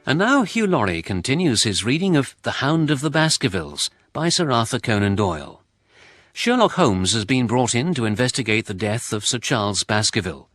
And now Hugh Laurie continues his reading of The Hound of the Baskervilles by Sir Arthur Conan Doyle. Sherlock Holmes has been brought in to investigate the death of Sir Charles Baskerville.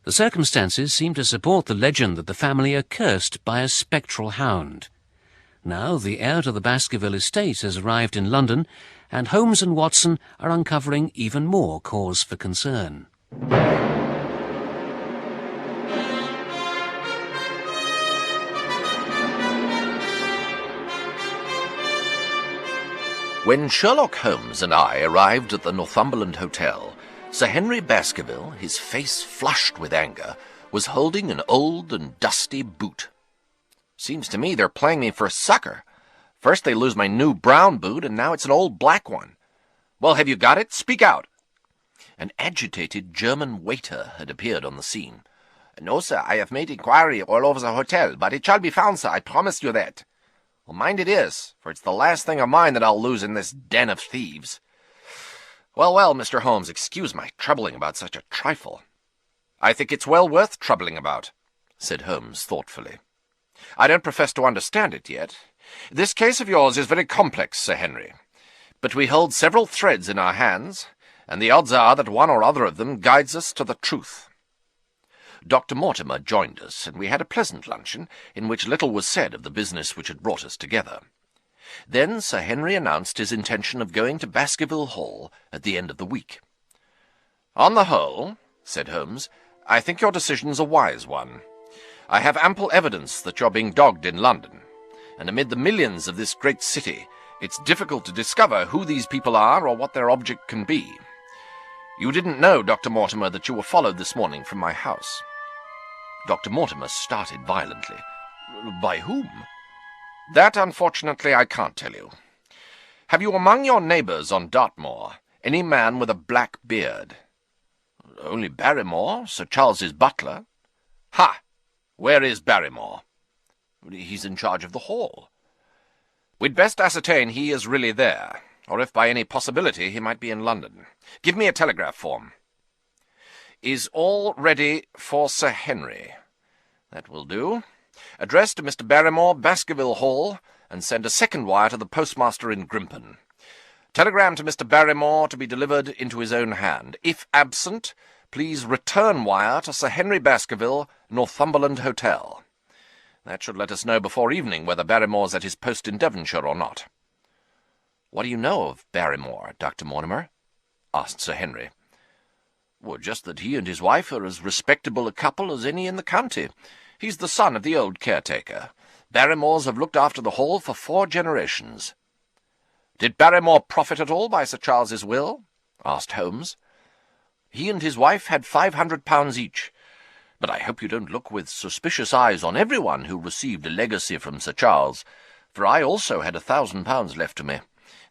The circumstances seem to support the legend that the family are cursed by a spectral hound. Now the heir to the Baskerville estate has arrived in London, and Holmes and Watson are uncovering even more cause for concern. When Sherlock Holmes and I arrived at the Northumberland Hotel, Sir Henry Baskerville, his face flushed with anger, was holding an old and dusty boot. Seems to me they're playing me for a sucker. First they lose my new brown boot, and now it's an old black one. Well, have you got it? Speak out. An agitated German waiter had appeared on the scene. No, sir, I have made inquiry all over the hotel, but it shall be found, sir, I promise you that. Well, mind it is, for it's the last thing of mine that I'll lose in this den of thieves. Well, well, Mr. Holmes, excuse my troubling about such a trifle. I think it's well worth troubling about, said Holmes thoughtfully. I don't profess to understand it yet. This case of yours is very complex, Sir Henry, but we hold several threads in our hands, and the odds are that one or other of them guides us to the truth. Dr. Mortimer joined us, and we had a pleasant luncheon, in which little was said of the business which had brought us together. Then Sir Henry announced his intention of going to Baskerville Hall at the end of the week. "On the whole," said Holmes, "I think your decision's a wise one. I have ample evidence that you're being dogged in London, and amid the millions of this great city, it's difficult to discover who these people are or what their object can be. You didn't know, Dr. Mortimer, that you were followed this morning from my house." Dr. Mortimer started violently. "By whom?" "That, unfortunately, I can't tell you. Have you among your neighbours on Dartmoor any man with a black beard?" "Only Barrymore, Sir Charles's butler." "Ha! Where is Barrymore?" "He's in charge of the hall." "We'd best ascertain he is really there, or if by any possibility he might be in London. Give me a telegraph form." "Is all ready for Sir Henry?" "That will do. Address to Mr. Barrymore, Baskerville Hall, and send a second wire to the postmaster in Grimpen. Telegram to Mr. Barrymore to be delivered into his own hand. If absent, please return wire to Sir Henry Baskerville, Northumberland Hotel. That should let us know before evening whether Barrymore's at his post in Devonshire or not." "What do you know of Barrymore, Dr. Mortimer?" asked Sir Henry. "Well, just that he and his wife are as respectable a couple as any in the county. He's the son of the old caretaker. Barrymores have looked after the hall for 4 generations." "Did Barrymore profit at all by Sir Charles's will?" asked Holmes. "He and his wife had £500 each. But I hope you don't look with suspicious eyes on everyone who received a legacy from Sir Charles, for I also had £1,000 left to me.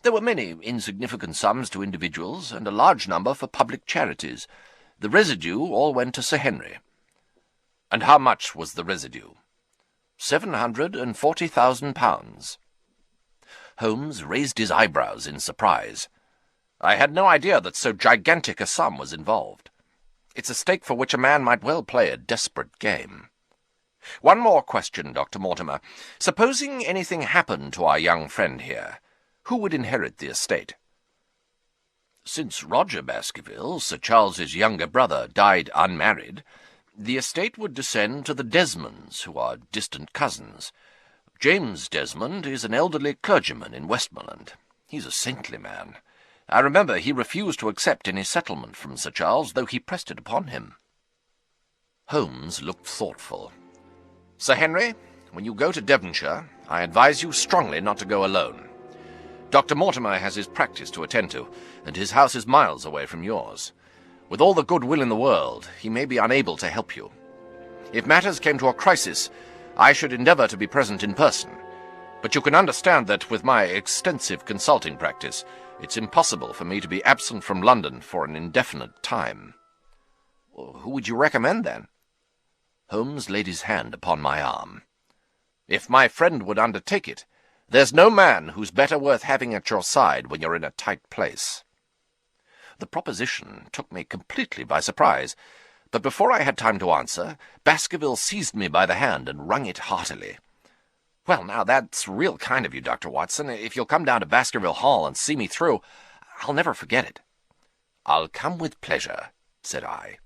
There were many insignificant sums to individuals, and a large number for public charities. The residue all went to Sir Henry." "And how much was the residue?" £740,000. Holmes raised his eyebrows in surprise. "I had no idea that so gigantic a sum was involved. It's a stake for which a man might well play a desperate game. One more question, Dr. Mortimer. Supposing anything happened to our young friend here, who would inherit the estate?" "Since Roger Baskerville, Sir Charles's younger brother, died unmarried, the estate would descend to the Desmonds, who are distant cousins. James Desmond is an elderly clergyman in Westmoreland. He's a saintly man. I remember he refused to accept any settlement from Sir Charles, though he pressed it upon him." Holmes looked thoughtful. "Sir Henry, when you go to Devonshire, I advise you strongly not to go alone. Dr. Mortimer has his practice to attend to, and his house is miles away from yours. With all the good will in the world, he may be unable to help you. If matters came to a crisis, I should endeavour to be present in person, but you can understand that with my extensive consulting practice, it's impossible for me to be absent from London for an indefinite time." "Who would you recommend, then?" Holmes laid his hand upon my arm. "If my friend would undertake it, there's no man who's better worth having at your side when you're in a tight place." The proposition took me completely by surprise, but before I had time to answer, Baskerville seized me by the hand and wrung it heartily. "Well, now, that's real kind of you, Dr. Watson. If you'll come down to Baskerville Hall and see me through, I'll never forget it." "I'll come with pleasure," said I.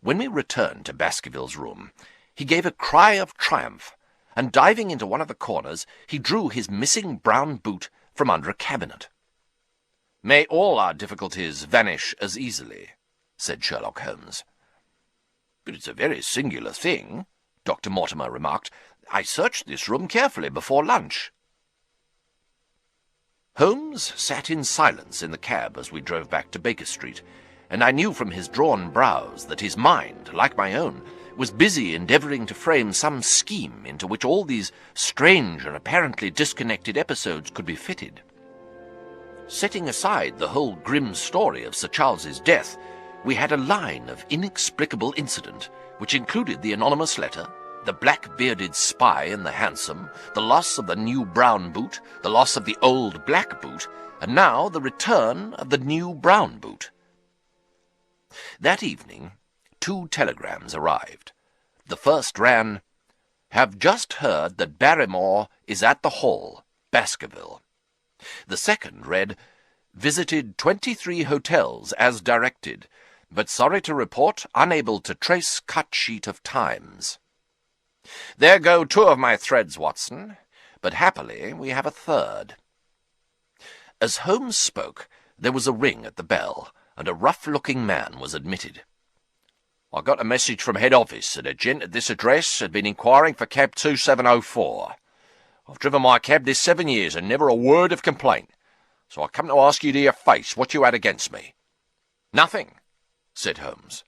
When we returned to Baskerville's room, he gave a cry of triumph, and diving into one of the corners, he drew his missing brown boot from under a cabinet. "May all our difficulties vanish as easily," said Sherlock Holmes. "But it's a very singular thing," Dr. Mortimer remarked. "I searched this room carefully before lunch." Holmes sat in silence in the cab as we drove back to Baker Street, and I knew from his drawn brows that his mind, like my own, was busy endeavouring to frame some scheme into which all these strange and apparently disconnected episodes could be fitted. Setting aside the whole grim story of Sir Charles's death, we had a line of inexplicable incident which included the anonymous letter, the black-bearded spy in the hansom, the loss of the new brown boot, the loss of the old black boot, and now the return of the new brown boot. That evening, 2 telegrams arrived. The first ran, "Have just heard that Barrymore is at the Hall, Baskerville." The second read, "Visited 23 hotels as directed, but sorry to report unable to trace cut sheet of times." There go 2 of my threads, Watson, but happily we have a third. As Holmes spoke, there was a ring at the bell, and a rough-looking man was admitted. "I got a message from head office that a gent at this address had been inquiring for cab 2704. I've driven my cab this 7 years and never a word of complaint, so I come to ask you to your face what you had against me." "Nothing," said Holmes.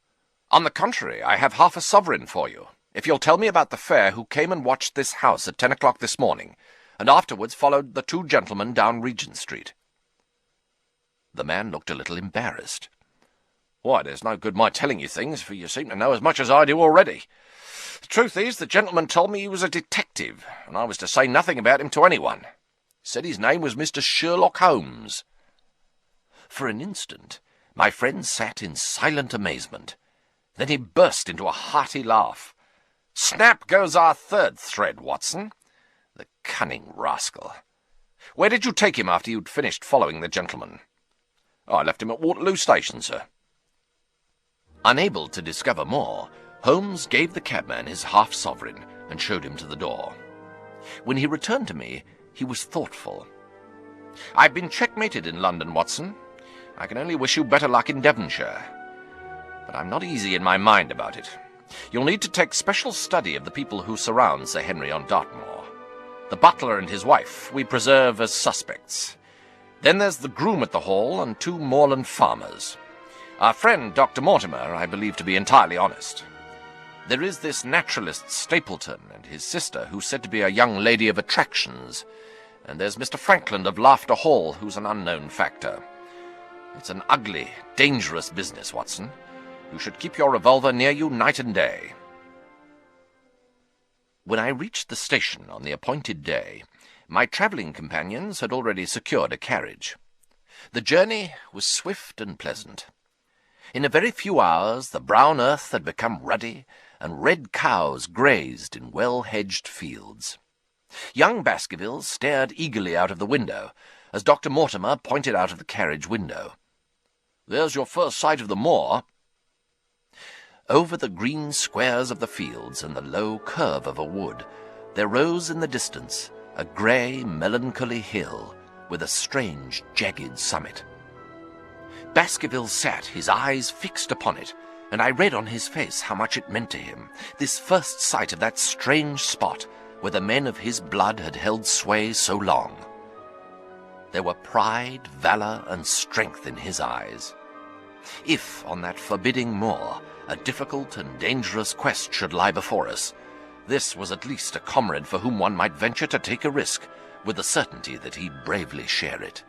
"On the contrary, I have half a sovereign for you, if you'll tell me about the fare who came and watched this house at 10 o'clock this morning, and afterwards followed the 2 gentlemen down Regent Street." The man looked a little embarrassed. "Why, there's no good my telling you things, for you seem to know as much as I do already. The truth is, the gentleman told me he was a detective, and I was to say nothing about him to anyone. He said his name was Mr. Sherlock Holmes." For an instant, my friend sat in silent amazement. Then he burst into a hearty laugh. "Snap goes our third thread, Watson. The cunning rascal. Where did you take him after you'd finished following the gentleman?" "I left him at Waterloo Station, sir." Unable to discover more, Holmes gave the cabman his half-sovereign and showed him to the door. When he returned to me, he was thoughtful. "I've been checkmated in London, Watson. I can only wish you better luck in Devonshire. But I'm not easy in my mind about it. You'll need to take special study of the people who surround Sir Henry on Dartmoor. The butler and his wife we preserve as suspects. Then there's the groom at the Hall and 2 moorland farmers. Our friend Dr. Mortimer I believe to be entirely honest. There is this naturalist Stapleton and his sister, who's said to be a young lady of attractions, and there's Mr. Frankland of Laughter Hall, who's an unknown factor. It's an ugly, dangerous business, Watson. You should keep your revolver near you night and day." When I reached the station on the appointed day, my travelling companions had already secured a carriage. The journey was swift and pleasant. In a very few hours the brown earth had become ruddy, and red cows grazed in well-hedged fields. Young Baskerville stared eagerly out of the window, as Dr. Mortimer pointed out of the carriage window. "There's your first sight of the moor." Over the green squares of the fields and the low curve of a wood, there rose in the distance a grey, melancholy hill with a strange, jagged summit. Baskerville sat, his eyes fixed upon it, and I read on his face how much it meant to him, this first sight of that strange spot where the men of his blood had held sway so long. There were pride, valour, and strength in his eyes. If, on that forbidding moor, a difficult and dangerous quest should lie before us, this was at least a comrade for whom one might venture to take a risk, with the certainty that he'd bravely share it.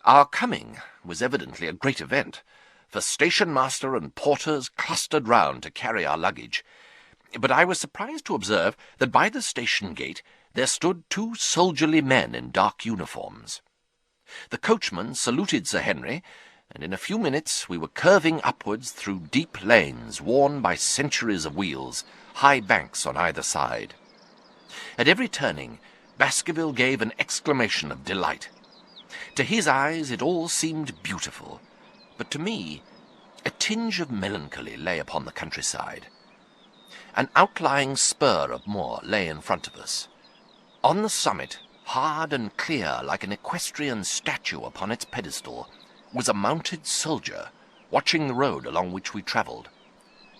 Our coming was evidently a great event, for station-master and porters clustered round to carry our luggage, but I was surprised to observe that by the station gate there stood 2 soldierly men in dark uniforms. The coachman saluted Sir Henry, and in a few minutes we were curving upwards through deep lanes worn by centuries of wheels, high banks on either side. At every turning, Baskerville gave an exclamation of delight. To his eyes it all seemed beautiful, but to me a tinge of melancholy lay upon the countryside. An outlying spur of moor lay in front of us. On the summit, hard and clear like an equestrian statue upon its pedestal, was a mounted soldier, watching the road along which we travelled.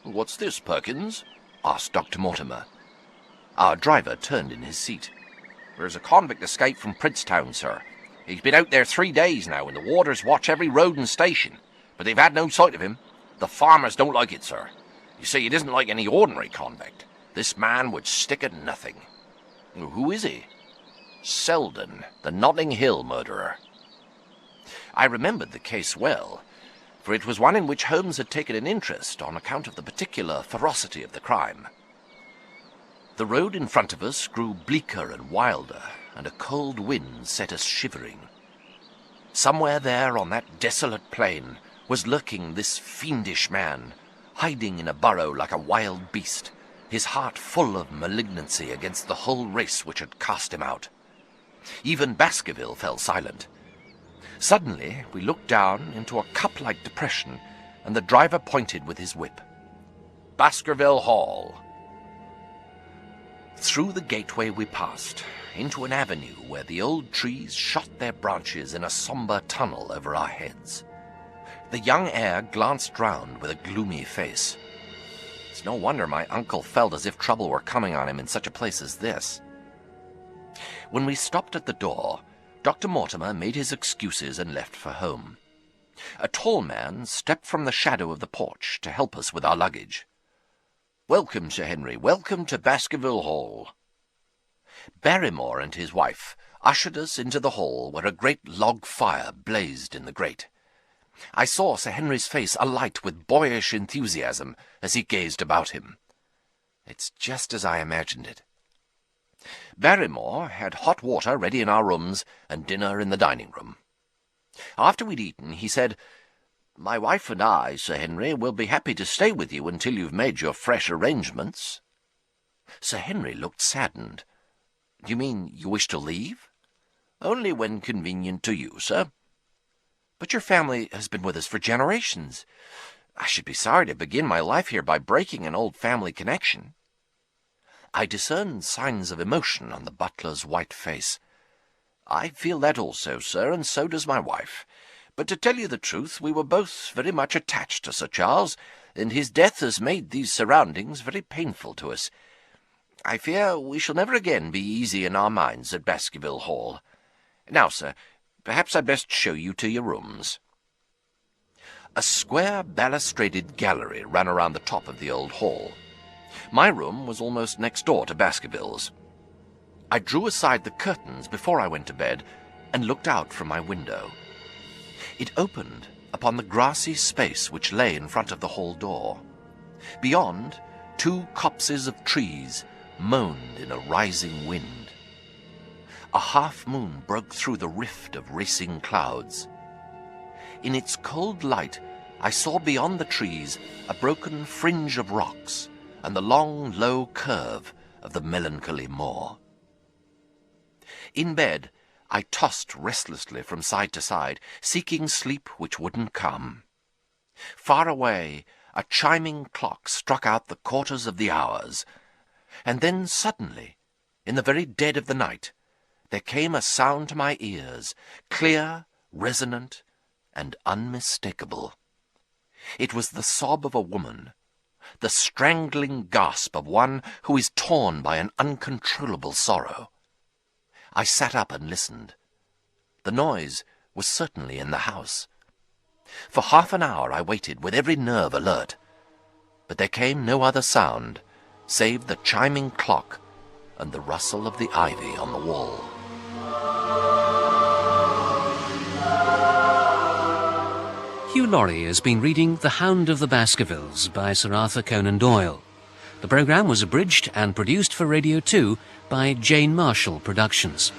"What's this, Perkins?" asked Dr. Mortimer. Our driver turned in his seat. "There's a convict escaped from Princetown, sir. He's been out there 3 days now, and the warders watch every road and station, but they've had no sight of him. The farmers don't like it, sir. You see, it isn't like any ordinary convict. This man would stick at nothing." "Who is he?" "Selden, the Notting Hill murderer." I remembered the case well, for it was one in which Holmes had taken an interest on account of the particular ferocity of the crime. The road in front of us grew bleaker and wilder, and a cold wind set us shivering. Somewhere there on that desolate plain was lurking this fiendish man, hiding in a burrow like a wild beast, his heart full of malignancy against the whole race which had cast him out. Even Baskerville fell silent. Suddenly we looked down into a cup-like depression, and the driver pointed with his whip. "Baskerville Hall." Through the gateway we passed, into an avenue where the old trees shot their branches in a sombre tunnel over our heads. The young heir glanced round with a gloomy face. It's no wonder my uncle felt as if trouble were coming on him in such a place as this. When we stopped at the door, Dr. Mortimer made his excuses and left for home. A tall man stepped from the shadow of the porch to help us with our luggage. "Welcome, Sir Henry, welcome to Baskerville Hall." Barrymore and his wife ushered us into the hall where a great log fire blazed in the grate. I saw Sir Henry's face alight with boyish enthusiasm as he gazed about him. It's just as I imagined it. Barrymore had hot water ready in our rooms and dinner in the dining-room. After we'd eaten, he said, "My wife and I, Sir Henry, will be happy to stay with you until you've made your fresh arrangements." Sir Henry looked saddened. "You mean you wish to leave?" "Only when convenient to you, sir." "But your family has been with us for generations. I should be sorry to begin my life here by breaking an old family connection." I discerned signs of emotion on the butler's white face. "I feel that also, sir, and so does my wife. But to tell you the truth, we were both very much attached to Sir Charles, and his death has made these surroundings very painful to us. I fear we shall never again be easy in our minds at Baskerville Hall. Now, sir, perhaps I'd best show you to your rooms." A square balustraded gallery ran around the top of the old hall. My room was almost next door to Baskerville's. I drew aside the curtains before I went to bed and looked out from my window. It opened upon the grassy space which lay in front of the hall door. Beyond, 2 copses of trees moaned in a rising wind. A half-moon broke through the rift of racing clouds. In its cold light, I saw beyond the trees a broken fringe of rocks and the long, low curve of the melancholy moor. In bed, I tossed restlessly from side to side, seeking sleep which wouldn't come. Far away, a chiming clock struck out the quarters of the hours, and then suddenly, in the very dead of the night, there came a sound to my ears, clear, resonant, and unmistakable. It was the sob of a woman, the strangling gasp of one who is torn by an uncontrollable sorrow. I sat up and listened. The noise was certainly in the house. For half an hour I waited with every nerve alert, but there came no other sound save the chiming clock and the rustle of the ivy on the wall. Hugh Laurie has been reading The Hound of the Baskervilles by Sir Arthur Conan Doyle. The programme was abridged and produced for Radio 2 by Jane Marshall Productions.